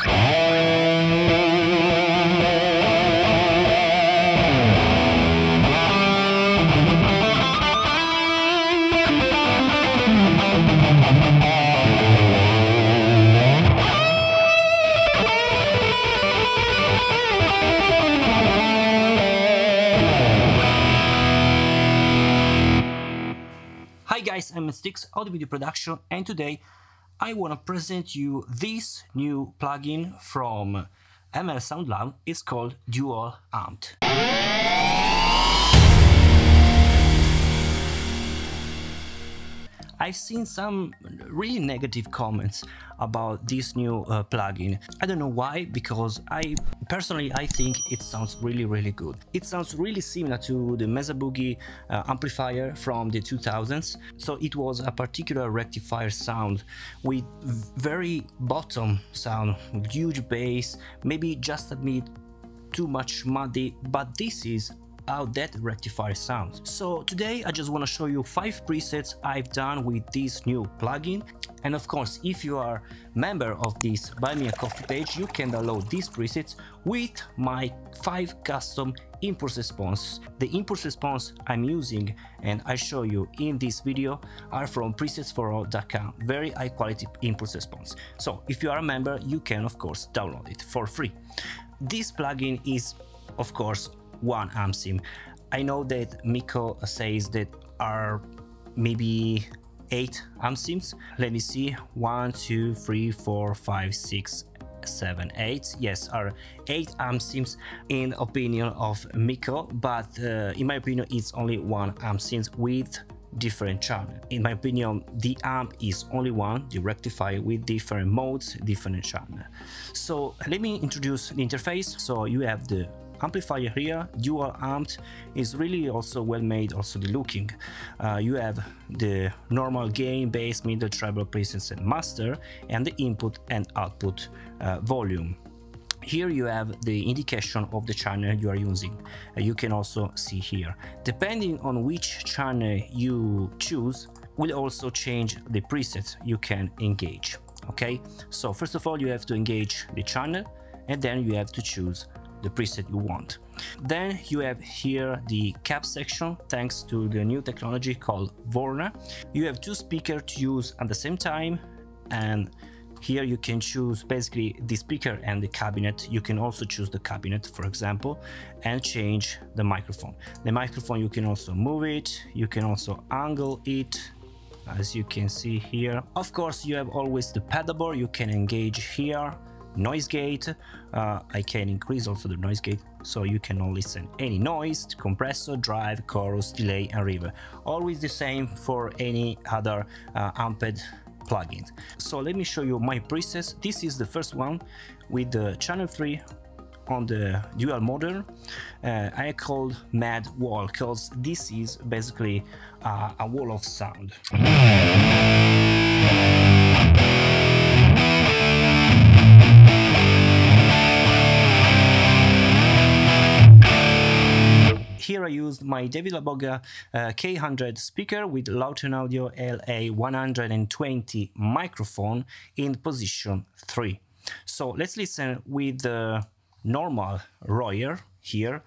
Hi guys, I'm Steex, audio video production, and today I want to present you this new plugin from ML Sound Lab. It's called Dual AMPED. I've seen some really negative comments about this new plugin. I don't know why, because I think it sounds really good. It sounds really similar to the Mesa Boogie amplifier from the 2000s. So it was a particular rectifier sound with very bottom sound, huge bass, maybe just a bit too much muddy, but this is how that rectifier sounds. So today I just want to show you 5 presets I've done with this new plugin. And of course, if you are member of this Buy Me a Coffee page, you can download these presets with my 5 custom impulse response. The impulse response I'm using and I show you in this video are from presetsforall.com, very high quality impulse response. So if you are a member, you can of course download it for free. This plugin is of course 1 amp sim. I know that Mikko says that are maybe 8 amp sims. Let me see, 1, 2, 3, 4, 5, 6, 7, 8. Yes, are 8 amp sims in opinion of Mikko, but in my opinion it's only 1 amp sims with different channel. In my opinion, the amp is only one, the rectifier with different modes, different channel. So let me introduce the interface. So you have the amplifier here, dual amped, is really also well made, also the looking. You have the normal gain, bass, middle, treble, presets and master, and the input and output volume. Here you have the indication of the channel you are using. You can also see here. Depending on which channel you choose, will also change the presets you can engage. Okay, so first of all you have to engage the channel, and then you have to choose the preset you want. Then you have here the cap section, thanks to the new technology called 𝙎𝙗. You have 2 speakers to use at the same time, and here you can choose basically the speaker and the cabinet. You can also choose the cabinet, for example, and change the microphone. The microphone, you can also move it, you can also angle it, as you can see here. Of course, you have always the pedal bar. You can engage here, noise gate. I can increase also the noise gate, so you can now listen any noise, compressor, drive, chorus, delay and reverb. Always the same for any other AMPED plugins. So let me show you my presets. This is the first one with the channel 3 on the dual model. I called Mad Wall because this is basically a wall of sound. Here I used my David Laboga K100 speaker with Logren Audio LA120 microphone in position 3. So let's listen with the normal Royer here.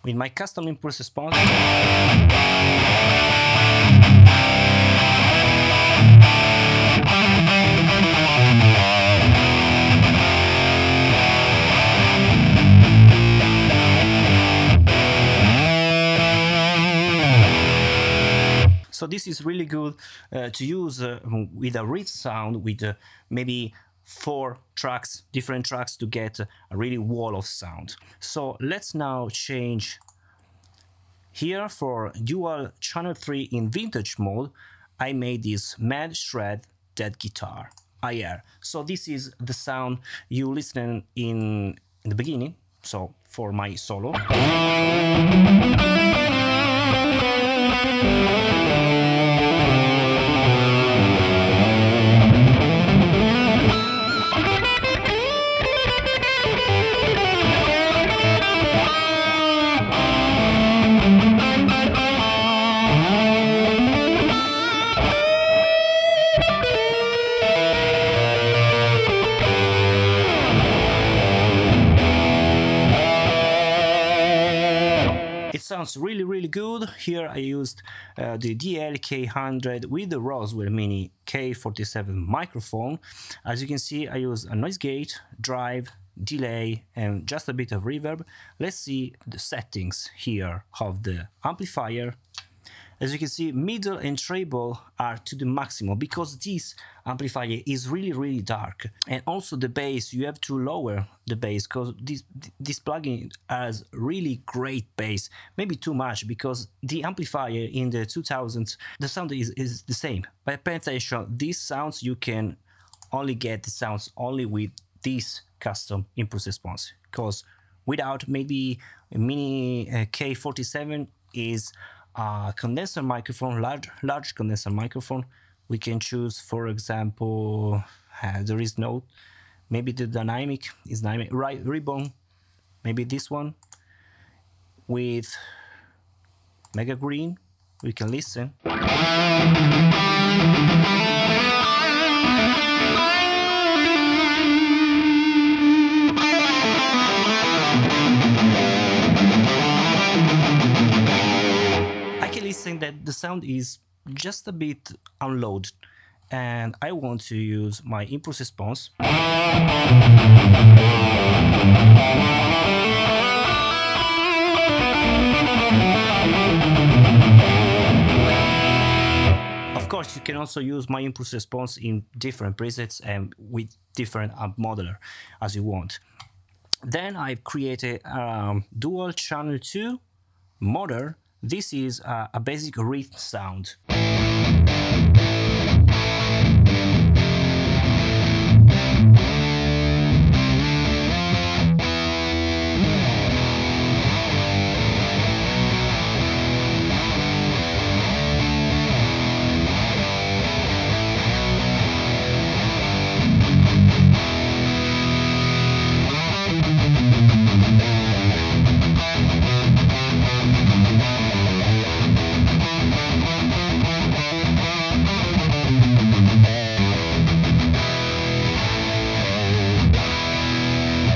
With my custom impulse response. So this is really good to use with a rich sound, with maybe 4 tracks, different tracks, to get a really wall of sound. So let's now change here for dual channel 3 in vintage mode. I made this Mad Shred Dead Guitar IR. So this is the sound you listen in the beginning. So for my solo. sounds really good. Here I used the 𝙎𝙬𝙬𝙀 with the Roswell Mini K47 microphone. As you can see, I use a noise gate, drive, delay, and just a bit of reverb. Let's see the settings here of the amplifier. As you can see, middle and treble are to the maximum because this amplifier is really dark. And also the bass, you have to lower the bass because this plugin has really great bass. Maybe too much because the amplifier in the 2000s, the sound is the same. But pay attention, these sounds you can only get the sounds only with this custom impulse response, because without, maybe a Mini K47 is a condenser microphone, large condenser microphone. We can choose, for example, there is no, maybe the dynamic is dynamic, right, ribbon, maybe this one with mega green. We can listen. That the sound is just a bit unloaded, and I want to use my impulse response. Of course, you can also use my impulse response in different presets and with different amp modeler as you want. Then I've created dual channel 2 motor. This is a basic rhythm sound.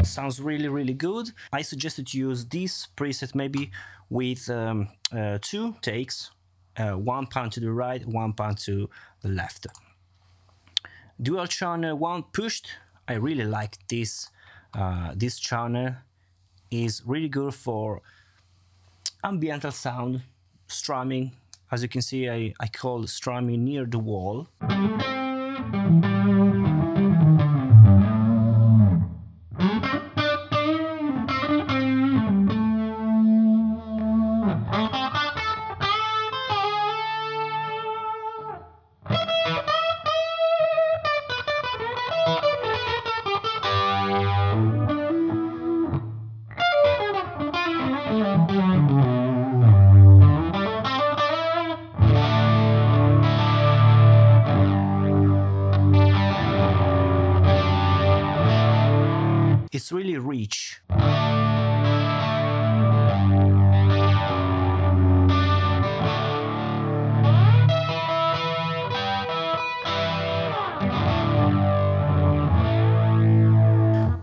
Sounds really good. I suggested to use this preset maybe with 2 takes, 1 pan to the right, 1 pan to the left. Dual channel 1 pushed. I really like this. This channel is really good for ambiental sound, strumming. As you can see, I call strumming near the wall. It's really rich.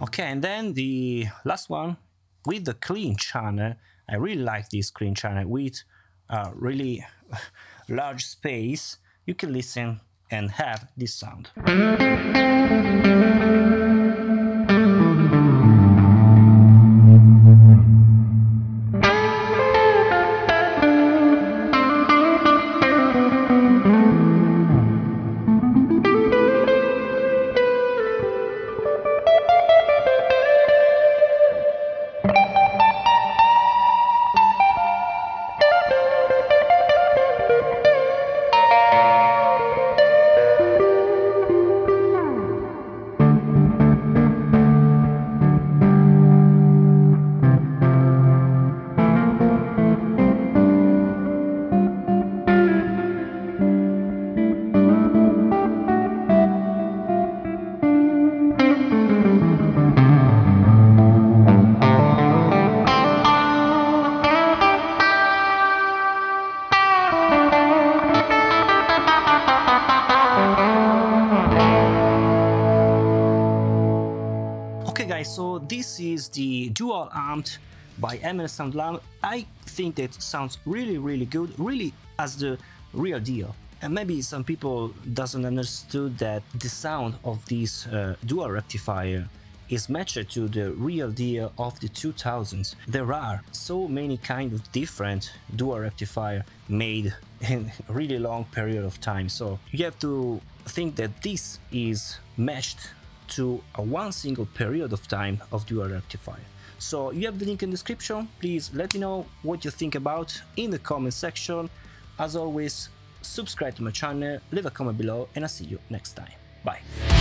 Okay, and then the last one with the clean channel. I really like this clean channel with really large space. You can listen and have this sound. Okay guys, so this is the dual amped by MS Sound Lab, I think that sounds really good, really as the real deal. And maybe some people doesn't understood that the sound of this dual rectifier is matched to the real deal of the 2000s. There are so many kind of different dual rectifier made in a really long period of time, so you have to think that this is matched to a one single period of time of dual rectifier. So you have the link in the description. Please let me know what you think about in the comment section. As always, subscribe to my channel, leave a comment below, and I'll see you next time. Bye.